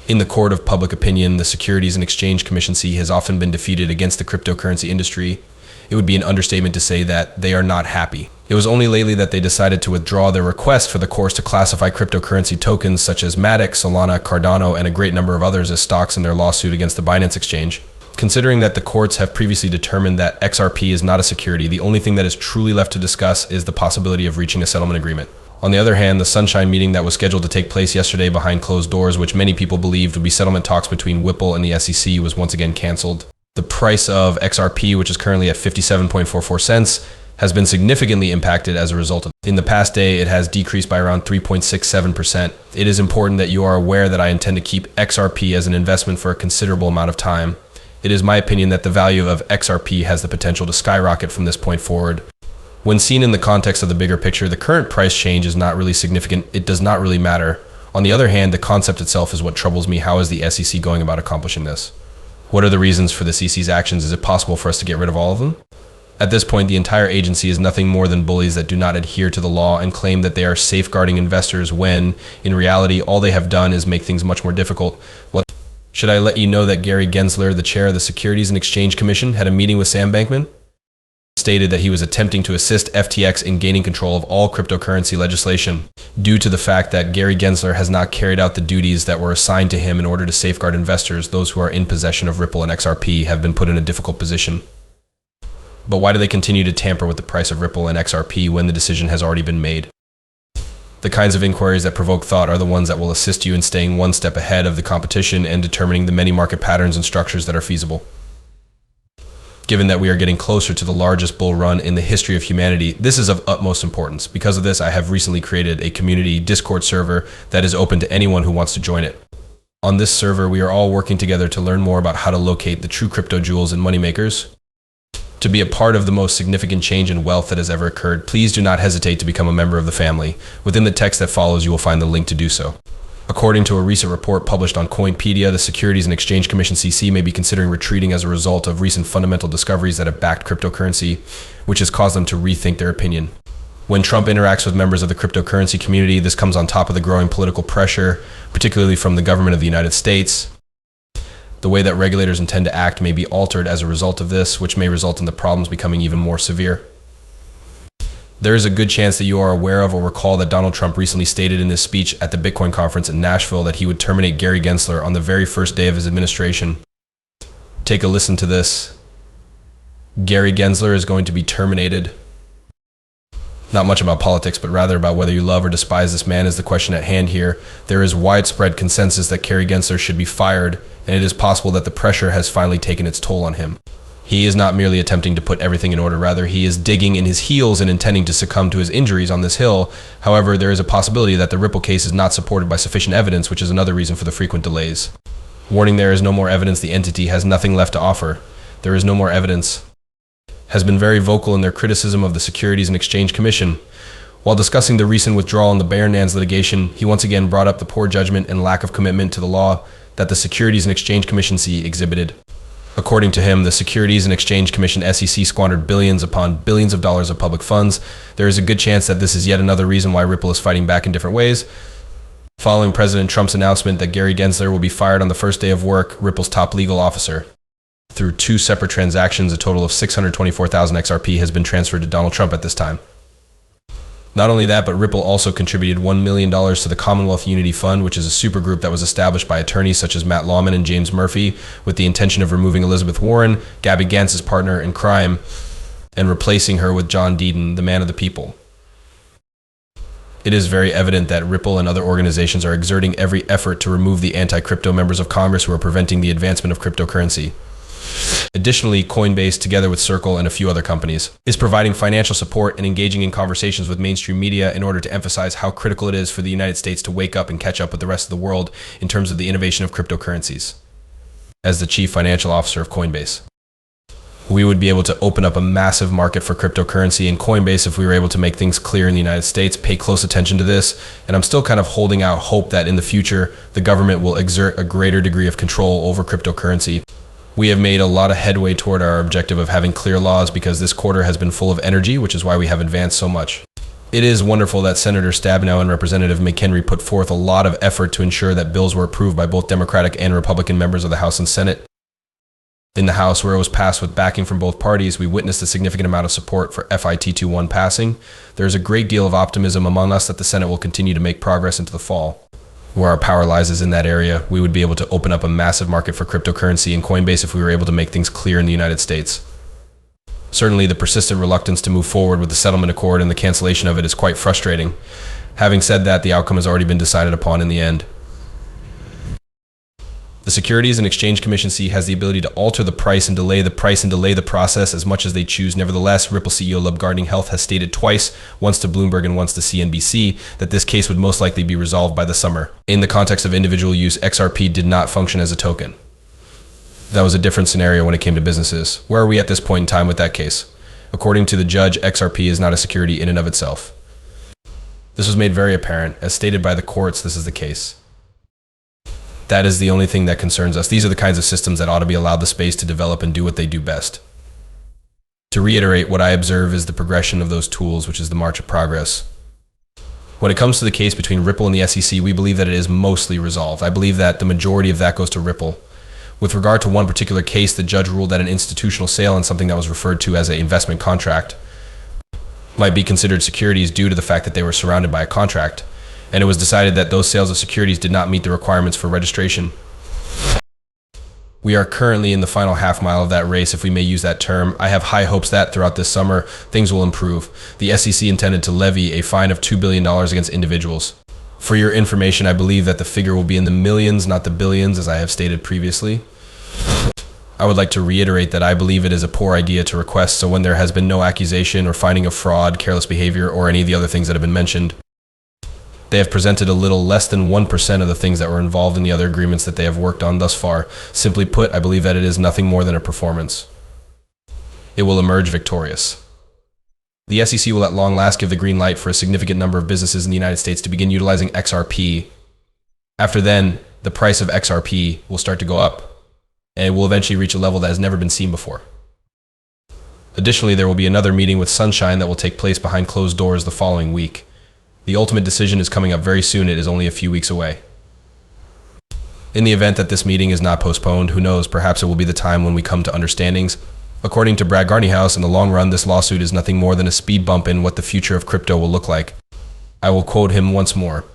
In the court of public opinion, the Securities and Exchange Commission has often been defeated against the cryptocurrency industry. It would be an understatement to say that they are not happy. It was only lately that they decided to withdraw their request for the courts to classify cryptocurrency tokens such as Matic, Solana, Cardano, and a great number of others as stocks in their lawsuit against the Binance exchange. Considering that the courts have previously determined that XRP is not a security, the only thing that is truly left to discuss is the possibility of reaching a settlement agreement. On the other hand, the Sunshine meeting that was scheduled to take place yesterday behind closed doors, which many people believed would be settlement talks between Whipple and the SEC, was once again canceled. The price of XRP, which is currently at 57.44 cents, has been significantly impacted as a result of it. In the past day, it has decreased by around 3.67%. It is important that you are aware that I intend to keep XRP as an investment for a considerable amount of time. It is my opinion that the value of XRP has the potential to skyrocket from this point forward. When seen in the context of the bigger picture, the current price change is not really significant. It does not really matter. On the other hand, the concept itself is what troubles me. How is the SEC going about accomplishing this? What are the reasons for the CC's actions? Is it possible for us to get rid of all of them? At this point, the entire agency is nothing more than bullies that do not adhere to the law and claim that they are safeguarding investors when, in reality, all they have done is make things much more difficult. Should I let you know that Gary Gensler, the chair of the Securities and Exchange Commission, had a meeting with Sam Bankman? Stated that he was attempting to assist FTX in gaining control of all cryptocurrency legislation due to the fact that Gary Gensler has not carried out the duties that were assigned to him in order to safeguard investors. Those who are in possession of Ripple and XRP have been put in a difficult position. But why do they continue to tamper with the price of Ripple and XRP when the decision has already been made? The kinds of inquiries that provoke thought are the ones that will assist you in staying one step ahead of the competition and determining the many market patterns and structures that are feasible. Given that we are getting closer to the largest bull run in the history of humanity, this is of utmost importance. Because of this, I have recently created a community Discord server that is open to anyone who wants to join it. On this server, we are all working together to learn more about how to locate the true crypto jewels and moneymakers. To be a part of the most significant change in wealth that has ever occurred, please do not hesitate to become a member of the family. Within the text that follows, you will find the link to do so. According to a recent report published on Coinpedia, the Securities and Exchange Commission may be considering retreating as a result of recent fundamental discoveries that have backed cryptocurrency, which has caused them to rethink their opinion. When Trump interacts with members of the cryptocurrency community, this comes on top of the growing political pressure, particularly from the government of the United States. The way that regulators intend to act may be altered as a result of this, which may result in the problems becoming even more severe. There is a good chance that you are aware of or recall that Donald Trump recently stated in his speech at the Bitcoin conference in Nashville that he would terminate Gary Gensler on the very first day of his administration. Take a listen to this. Gary Gensler is going to be terminated. Not much about politics, but rather about whether you love or despise this man is the question at hand here. There is widespread consensus that Gary Gensler should be fired, and it is possible that the pressure has finally taken its toll on him. He is not merely attempting to put everything in order, rather he is digging in his heels and intending to succumb to his injuries on this hill. However, there is a possibility that the Ripple case is not supported by sufficient evidence, which is another reason for the frequent delays. Warning: there is no more evidence. The entity has nothing left to offer. There is no more evidence. Has been very vocal in their criticism of the Securities and Exchange Commission. While discussing the recent withdrawal in the Bayernans litigation, he once again brought up the poor judgment and lack of commitment to the law that the Securities and Exchange Commission exhibited. According to him, the Securities and Exchange Commission SEC squandered billions upon billions of dollars of public funds. There is a good chance that this is yet another reason why Ripple is fighting back in different ways. Following President Trump's announcement that Gary Gensler will be fired on the first day of work, Ripple's top legal officer, through two separate transactions, a total of 624,000 XRP has been transferred to Donald Trump at this time. Not only that, but Ripple also contributed $1 million to the Commonwealth Unity Fund, which is a supergroup that was established by attorneys such as Matt Lawman and James Murphy with the intention of removing Elizabeth Warren, Gabby Gantz's partner in crime, and replacing her with John Deaton, the man of the people. It is very evident that Ripple and other organizations are exerting every effort to remove the anti-crypto members of Congress who are preventing the advancement of cryptocurrency. Additionally, Coinbase, together with Circle and a few other companies, is providing financial support and engaging in conversations with mainstream media in order to emphasize how critical it is for the United States to wake up and catch up with the rest of the world in terms of the innovation of cryptocurrencies. As the chief financial officer of Coinbase, we would be able to open up a massive market for cryptocurrency in Coinbase if we were able to make things clear in the United States. Pay close attention to this, and I'm still kind of holding out hope that in the future, the government will exert a greater degree of control over cryptocurrency. We have made a lot of headway toward our objective of having clear laws because this quarter has been full of energy, which is why we have advanced so much. It is wonderful that Senator Stabenow and Representative McHenry put forth a lot of effort to ensure that bills were approved by both Democratic and Republican members of the House and Senate. In the House, where it was passed with backing from both parties, we witnessed a significant amount of support for FIT 21 passing. There is a great deal of optimism among us that the Senate will continue to make progress into the fall. Where our power lies is in that area. We would be able to open up a massive market for cryptocurrency and Coinbase if we were able to make things clear in the United States. Certainly, the persistent reluctance to move forward with the settlement accord and the cancellation of it is quite frustrating. Having said that, the outcome has already been decided upon in the end. The Securities and Exchange Commission has the ability to alter the price and delay the process as much as they choose. Nevertheless, Ripple CEO Lub Gardning Health has stated twice, once to Bloomberg and once to CNBC, that this case would most likely be resolved by the summer. In the context of individual use, XRP did not function as a token. That was a different scenario when it came to businesses. Where are we at this point in time with that case? According to the judge, XRP is not a security in and of itself. This was made very apparent. As stated by the courts, this is the case. That is the only thing that concerns us. These are the kinds of systems that ought to be allowed the space to develop and do what they do best. To reiterate, what I observe is the progression of those tools, which is the march of progress. When it comes to the case between Ripple and the SEC, we believe that it is mostly resolved. I believe that the majority of that goes to Ripple. With regard to one particular case, the judge ruled that an institutional sale on something that was referred to as an investment contract might be considered securities due to the fact that they were surrounded by a contract. And it was decided that those sales of securities did not meet the requirements for registration. We are currently in the final half mile of that race, if we may use that term. I have high hopes that throughout this summer, things will improve. The SEC intended to levy a fine of $2 billion against individuals. For your information, I believe that the figure will be in the millions, not the billions, as I have stated previously. I would like to reiterate that I believe it is a poor idea to request, so when there has been no accusation or finding of fraud, careless behavior, or any of the other things that have been mentioned, they have presented a little less than 1% of the things that were involved in the other agreements that they have worked on thus far. Simply put, I believe that it is nothing more than a performance. It will emerge victorious. The SEC will at long last give the green light for a significant number of businesses in the United States to begin utilizing XRP. After then, the price of XRP will start to go up, and it will eventually reach a level that has never been seen before. Additionally, there will be another meeting with Sunshine that will take place behind closed doors the following week. The ultimate decision is coming up very soon. It is only a few weeks away. In the event that this meeting is not postponed, who knows, perhaps it will be the time when we come to understandings. According to Brad Garneyhouse, in the long run, this lawsuit is nothing more than a speed bump in what the future of crypto will look like. I will quote him once more.